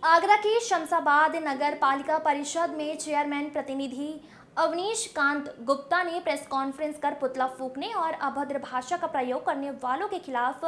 आगरा की शमशाबाद नगर पालिका परिषद में चेयरमैन प्रतिनिधि अवनीश कांत गुप्ता ने प्रेस कॉन्फ्रेंस कर पुतला फूंकने और अभद्र भाषा का प्रयोग करने वालों के खिलाफ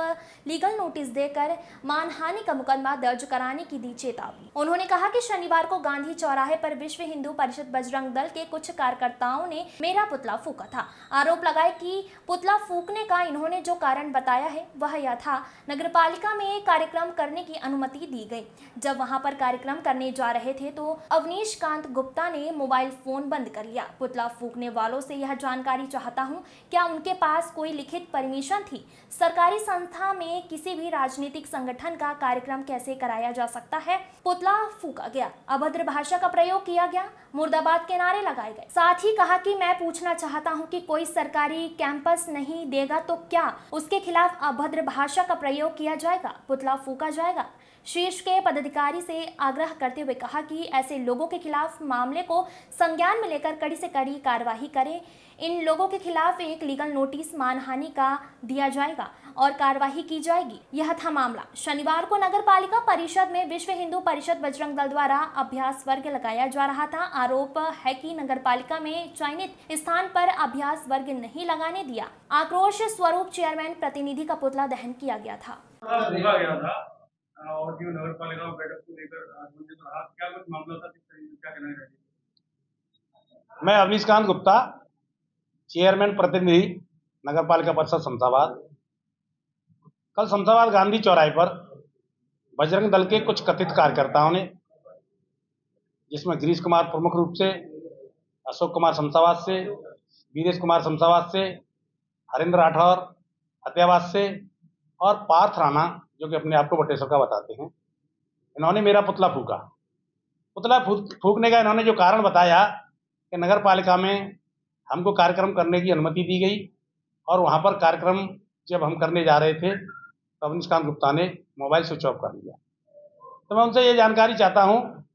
लीगल नोटिस देकर मानहानि का मुकदमा दर्ज कराने की दी चेतावनी। उन्होंने कहा कि शनिवार को गांधी चौराहे पर विश्व हिंदू परिषद बजरंग दल के कुछ कार्यकर्ताओं ने मेरा पुतला फूंका था। आरोप लगाए कि पुतला फूंकने का इन्होंने जो कारण बताया है वह यह था, नगरपालिका में कार्यक्रम करने की अनुमति दी गई। जब वहां पर कार्यक्रम करने जा रहे थे तो अवनीश कांत गुप्ता ने मोबाइल फोन बंद कर लिया। पुतला फूंकने वालों से यह जानकारी चाहता हूं, क्या उनके पास कोई लिखित परमिशन थी? सरकारी संस्था में किसी भी राजनीतिक संगठन का कार्यक्रम कैसे कराया जा सकता है? पुतला फूंका गया, अभद्र भाषा का प्रयोग किया गया, मुर्दाबाद के नारे लगाए गए। साथ ही कहा कि मैं पूछना चाहता हूं कि कोई सरकारी कैंपस नहीं देगा तो क्या उसके खिलाफ अभद्र भाषा का प्रयोग किया जाएगा, पुतला फूंका जाएगा? शीर्ष के पदाधिकारी से आग्रह करते हुए कहा कि ऐसे लोगों के खिलाफ मामले को संज्ञान में लेकर कड़ी से कड़ी कार्यवाही करें। इन लोगों के खिलाफ एक लीगल नोटिस मानहानि का दिया जाएगा और कार्यवाही की जाएगी। यह था मामला। शनिवार को नगर पालिका परिषद में विश्व हिंदू परिषद बजरंग दल द्वारा अभ्यास वर्ग लगाया जा रहा था। आरोप है कि नगर पालिका में चयनित स्थान पर अभ्यास वर्ग नहीं लगाने दिया। आक्रोश स्वरूप चेयरमैन प्रतिनिधि का पुतला दहन किया गया था। और जो नगर पालिका बैठक को लेकर क्या कुछ मामला था, क्या कहना चाहिए? मैं अवनीश कांत गुप्ता, चेयरमैन प्रतिनिधि नगर पालिका परिषद शमशाबाद। कल शमशाबाद गांधी चौराहे पर बजरंग दल के कुछ कथित कार्यकर्ताओं ने, जिसमें गिरीश कुमार प्रमुख रूप से, अशोक कुमार शमशाबाद से, वीरेश कुमार शमशाबाद से, हरिंद्र राठौर हत्याबाद से और पार्थ राणा, जो कि अपने आप को बटेश्वर का बताते हैं, इन्होंने मेरा पुतला फूंका। पुतला फूंकने का इन्होंने जो कारण बताया कि नगर पालिका में हमको कार्यक्रम करने की अनुमति दी गई और वहाँ पर कार्यक्रम जब हम करने जा रहे थे तो अवनीश कांत गुप्ता ने मोबाइल स्विच ऑफ कर लिया। तो मैं उनसे ये जानकारी चाहता हूँ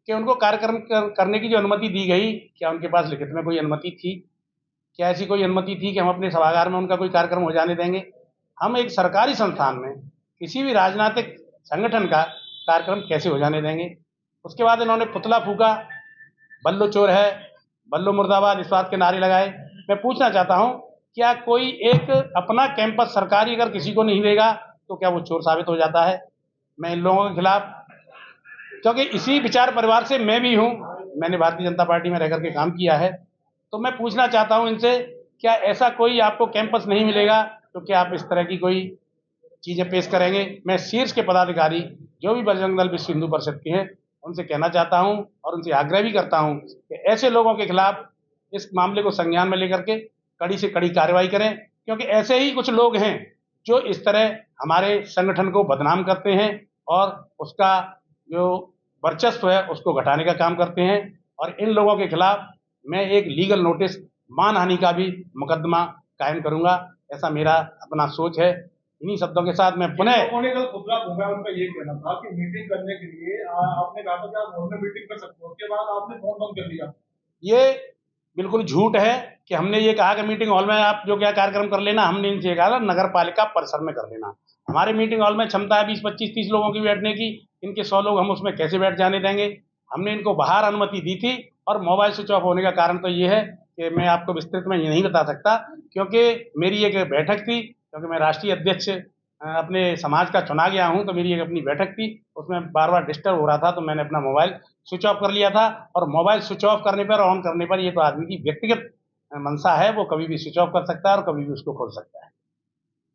कि उनको कार्यक्रम करने की जो अनुमति दी गई, क्या उनके पास लिखित में कोई अनुमति थी? क्या ऐसी कोई अनुमति थी कि हम अपने सभागार में उनका कोई कार्यक्रम हो जाने देंगे? हम एक सरकारी संस्थान में किसी भी राजनीतिक संगठन का कार्यक्रम कैसे हो जाने देंगे? उसके बाद इन्होंने पुतला फूंका, बल्लो चोर है, बल्लो मुर्दाबाद, इस बात के नारे लगाए। मैं पूछना चाहता हूं, क्या कोई एक अपना कैंपस सरकारी अगर किसी को नहीं देगा तो क्या वो चोर साबित हो जाता है? मैं इन लोगों के खिलाफ, क्योंकि इसी विचार परिवार से मैं भी हूं, मैंने भारतीय जनता पार्टी में रह करके काम किया है, तो मैं पूछना चाहता हूं इनसे, क्या ऐसा कोई आपको कैंपस नहीं मिलेगा तो क्या आप इस तरह की कोई चीजें पेश करेंगे? मैं शीर्ष के पदाधिकारी जो भी बजरंग दल विश्व हिंदू परिषद के हैं उनसे कहना चाहता हूं और उनसे आग्रह भी करता हूं कि ऐसे लोगों के खिलाफ इस मामले को संज्ञान में लेकर के कड़ी से कड़ी कार्रवाई करें, क्योंकि ऐसे ही कुछ लोग हैं जो इस तरह हमारे संगठन को बदनाम करते हैं और उसका जो वर्चस्व है उसको घटाने का काम करते हैं। और इन लोगों के खिलाफ मैं एक लीगल नोटिस, मानहानि का भी मुकदमा कायम करूंगा, ऐसा मेरा अपना सोच है। इन्हीं शब्दों के साथ मैं पुनः कल पुतला फूंका, उनका ये कहना था कि मीटिंग करने के लिए आपने कहा था कि आप हॉल में मीटिंग कर सकते हो, उसके बाद आपने फोन बंद कर दिया। ये बिल्कुल झूठ है कि हमने ये कहा कि मीटिंग हॉल में आप जो क्या कार्यक्रम कर लेना। हमने इनसे कहा नगर पालिका परिसर में कर लेना। हमारे मीटिंग हॉल में क्षमता है 20, 25, 30 लोगों की बैठने की, इनके 100 लोग हम उसमें कैसे बैठ जाने देंगे? हमने इनको बाहर अनुमति दी थी। और मोबाइल स्विच ऑफ होने का कारण तो ये है कि मैं आपको विस्तृत में ये नहीं बता सकता, क्योंकि मेरी एक बैठक थी, क्योंकि मैं राष्ट्रीय अध्यक्ष अपने समाज का चुना गया हूं, तो मेरी एक अपनी बैठक थी, उसमें बार बार डिस्टर्ब हो रहा था, तो मैंने अपना मोबाइल स्विच ऑफ कर लिया था। और मोबाइल स्विच ऑफ करने पर, ऑन करने पर, ये तो आदमी की व्यक्तिगत मंशा है, वो कभी भी स्विच ऑफ कर सकता है और कभी भी उसको खोल सकता है।